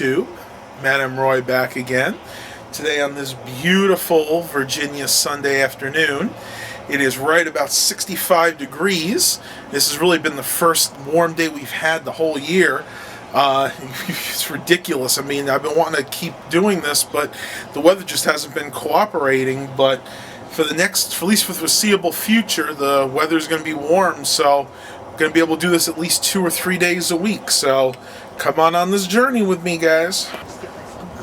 YouTube. Madam Roy back again. Today on this beautiful Virginia Sunday afternoon. It is right about 65 degrees. This has really been the first warm day we've had the whole year. It's ridiculous. I mean, I've been wanting to keep doing this, but the weather just hasn't been cooperating. But for at least for the foreseeable future, the weather's going to be warm, so I'm going to be able to do this at least 2 or 3 days a week. So come on this journey with me, guys.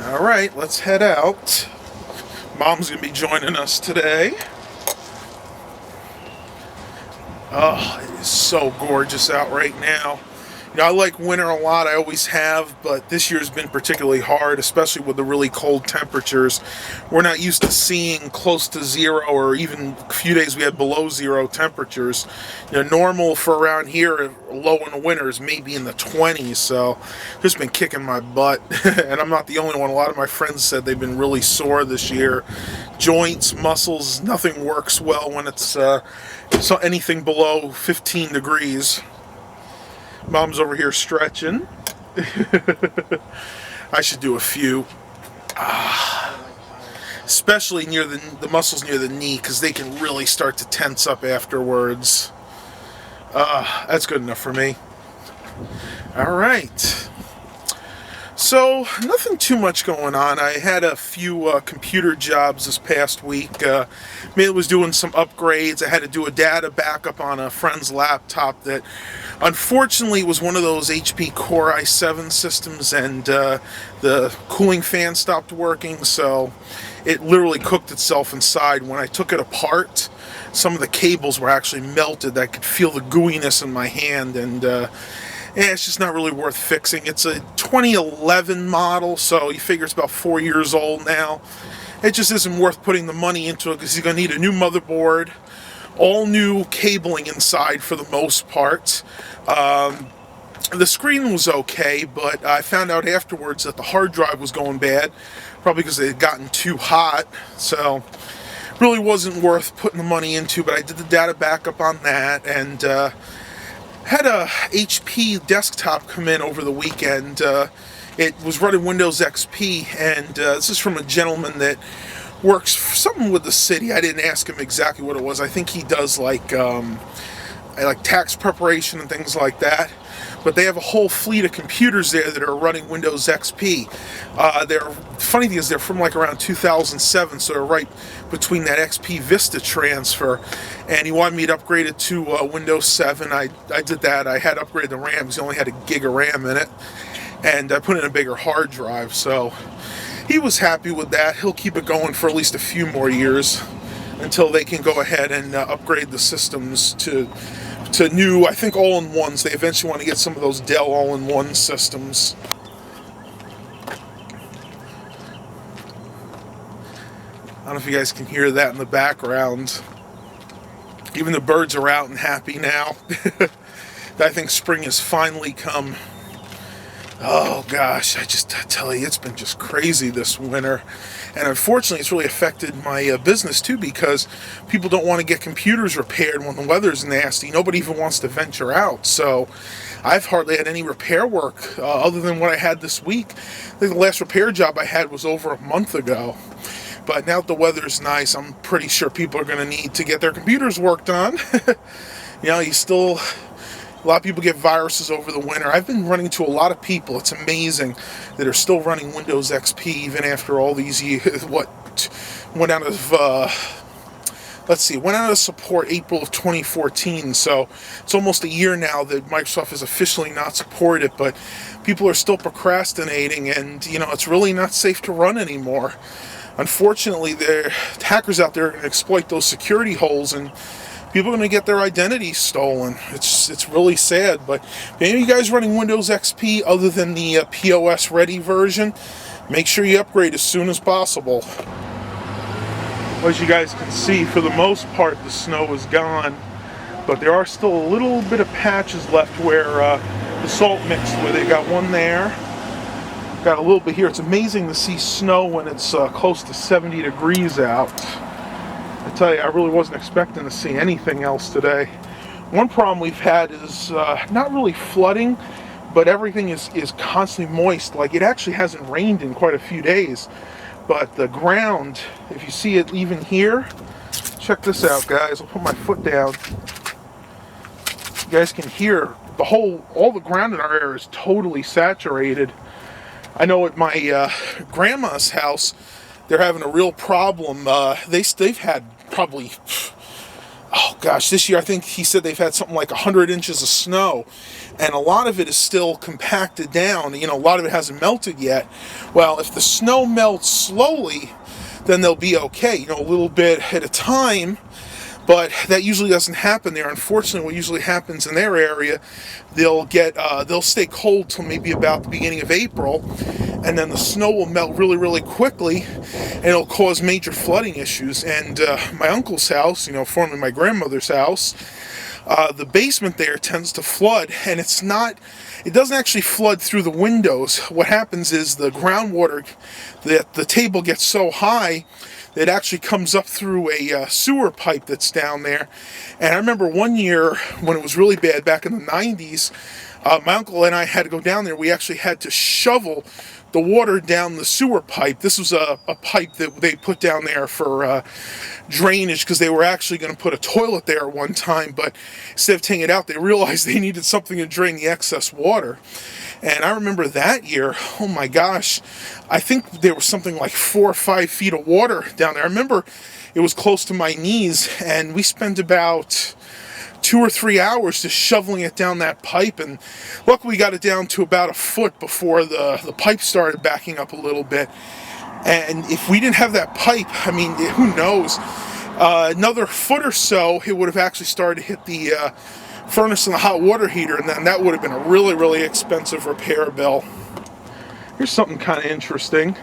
All right, let's head out. Mom's going to be joining us today. Oh, it is so gorgeous out right now. You know, I like winter a lot, I always have, but this year's been particularly hard, especially with the really cold temperatures. We're not used to seeing close to zero, or even a few days we had below zero temperatures. You know, normal for around here, low in the winter, is maybe in the 20s, so just been kicking my butt. And I'm not the only one. A lot of my friends said they've been really sore this year. Joints, muscles, nothing works well when it's anything below 15 degrees. Mom's over here stretching. I should do a few. Especially near the muscles near the knee, because they can really start to tense up afterwards. That's good enough for me. All right. So, nothing too much going on. I had a few computer jobs this past week. Mainly was doing some upgrades. I had to do a data backup on a friend's laptop that unfortunately was one of those HP Core i7 systems, and the cooling fan stopped working, so it literally cooked itself inside. When I took it apart, some of the cables were actually melted. I could feel the gooiness in my hand, and it's just not really worth fixing. It's a 2011 model, so you figure it's about 4 years old now. It just isn't worth putting the money into it, because you're going to need a new motherboard, all new cabling inside for the most part. The screen was okay, but I found out afterwards that the hard drive was going bad, probably because it had gotten too hot, so really wasn't worth putting the money into. But I did the data backup on that, and had a HP desktop come in over the weekend. It was running Windows XP, and this is from a gentleman that works something with the city. I didn't ask him exactly what it was. I think he does like tax preparation and things like that. But they have a whole fleet of computers there that are running Windows XP. They're funny thing is they're from like around 2007, so they're right between that XP Vista transfer. And he wanted me to upgrade it to Windows 7. I did that. I had upgraded the RAM because he only had a gig of RAM in it, and I put in a bigger hard drive. So he was happy with that. He'll keep it going for at least a few more years until they can go ahead and upgrade the systems to new, I think, all-in-ones. They eventually want to get some of those Dell all-in-one systems. I don't know if you guys can hear that in the background. Even the birds are out and happy now. I think spring has finally come. Oh gosh, I tell you, it's been just crazy this winter. And unfortunately, it's really affected my business too, because people don't want to get computers repaired when the weather's nasty. Nobody even wants to venture out. So I've hardly had any repair work other than what I had this week. I think the last repair job I had was over a month ago. But now that the weather's nice, I'm pretty sure people are going to need to get their computers worked on. You know, a lot of people get viruses over the winter. I've been running to a lot of people, it's amazing, that are still running Windows XP even after all these years. Went out of support April of 2014, so it's almost a year now that Microsoft has officially not supported it, but people are still procrastinating, and you know, it's really not safe to run anymore. Unfortunately, there hackers out there exploit those security holes, and people are going to get their identities stolen. It's really sad. But if any of you guys running Windows XP other than the POS ready version, make sure you upgrade as soon as possible. As you guys can see, for the most part, the snow is gone, but there are still a little bit of patches left where the salt mixed with it. Got one there. Got a little bit here. It's amazing to see snow when it's close to 70 degrees out. I tell you, I really wasn't expecting to see anything else today. One problem we've had is not really flooding, but everything is constantly moist. Like, it actually hasn't rained in quite a few days, but the ground, if you see it even here, check this out, guys. I'll put my foot down. You guys can hear all the ground in our area is totally saturated. I know at my grandma's house, they're having a real problem. They've had probably, oh gosh, this year I think he said they've had something like 100 inches of snow, and a lot of it is still compacted down. You know, a lot of it hasn't melted yet. Well, if the snow melts slowly, then they'll be okay, you know, a little bit at a time. But that usually doesn't happen there. Unfortunately, what usually happens in their area, they'll stay cold till maybe about the beginning of April, and then the snow will melt really, really quickly, and it'll cause major flooding issues. And my uncle's house, you know, formerly my grandmother's house, the basement there tends to flood, and it doesn't actually flood through the windows. What happens is the groundwater, the table gets so high, it actually comes up through a sewer pipe that's down there. And I remember one year when it was really bad back in the 90s, my uncle and I had to go down there. We actually had to shovel the water down the sewer pipe. This was a pipe that they put down there for drainage, because they were actually going to put a toilet there at one time, but instead of taking it out, they realized they needed something to drain the excess water. And I remember that year, oh my gosh, I think there was something like 4 or 5 feet of water down there. I remember it was close to my knees, and we spent about 2 or 3 hours just shoveling it down that pipe, and luckily we got it down to about a foot before the pipe started backing up a little bit. And if we didn't have that pipe, I mean, who knows, another foot or so, it would have actually started to hit the furnace and the hot water heater, and then that would have been a really, really expensive repair bill. Here's something kind of interesting.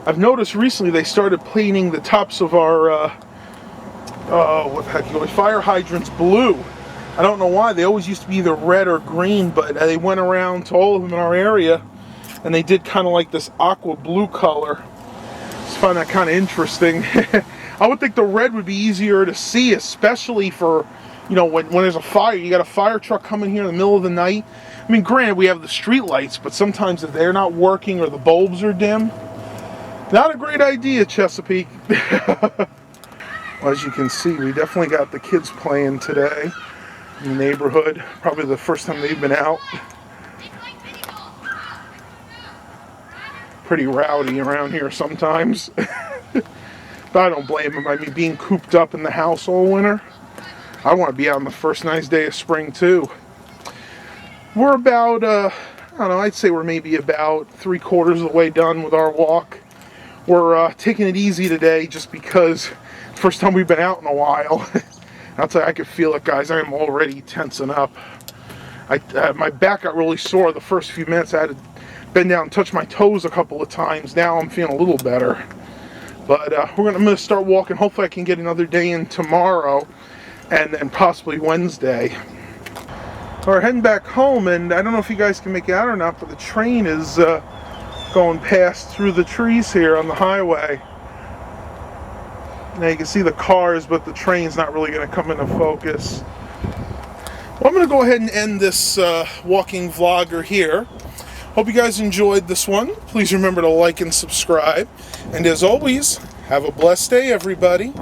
I've noticed recently they started painting the tops of our what the heck, fire hydrants blue. I don't know why. They always used to be either red or green, but they went around to all of them in our area, and they did kind of like this aqua blue color. I just find that kind of interesting. I would think the red would be easier to see, especially for, you know, when there's a fire. You got a fire truck coming here in the middle of the night. I mean, granted, we have the street lights, but sometimes if they're not working or the bulbs are dim, not a great idea, Chesapeake. Well, as you can see, we definitely got the kids playing today in the neighborhood. Probably the first time they've been out. Pretty rowdy around here sometimes. But I don't blame them. I mean, being cooped up in the house all winter, I want to be out on the first nice day of spring too. We're about, I don't know, I'd say we're maybe about 3/4 of the way done with our walk. We're taking it easy today just because first time we've been out in a while. I'll tell you, I can feel it, guys. I am already tensing up. My back got really sore the first few minutes. I had to bend down and touch my toes a couple of times. Now I'm feeling a little better. But I'm going to start walking. Hopefully I can get another day in tomorrow, and then possibly Wednesday. We're heading back home, and I don't know if you guys can make it out or not, but the train is going past through the trees here on the highway. Now you can see the cars, but the train's not really going to come into focus. Well, I'm going to go ahead and end this walking vlogger here. Hope you guys enjoyed this one. Please remember to like and subscribe. And as always, have a blessed day, everybody.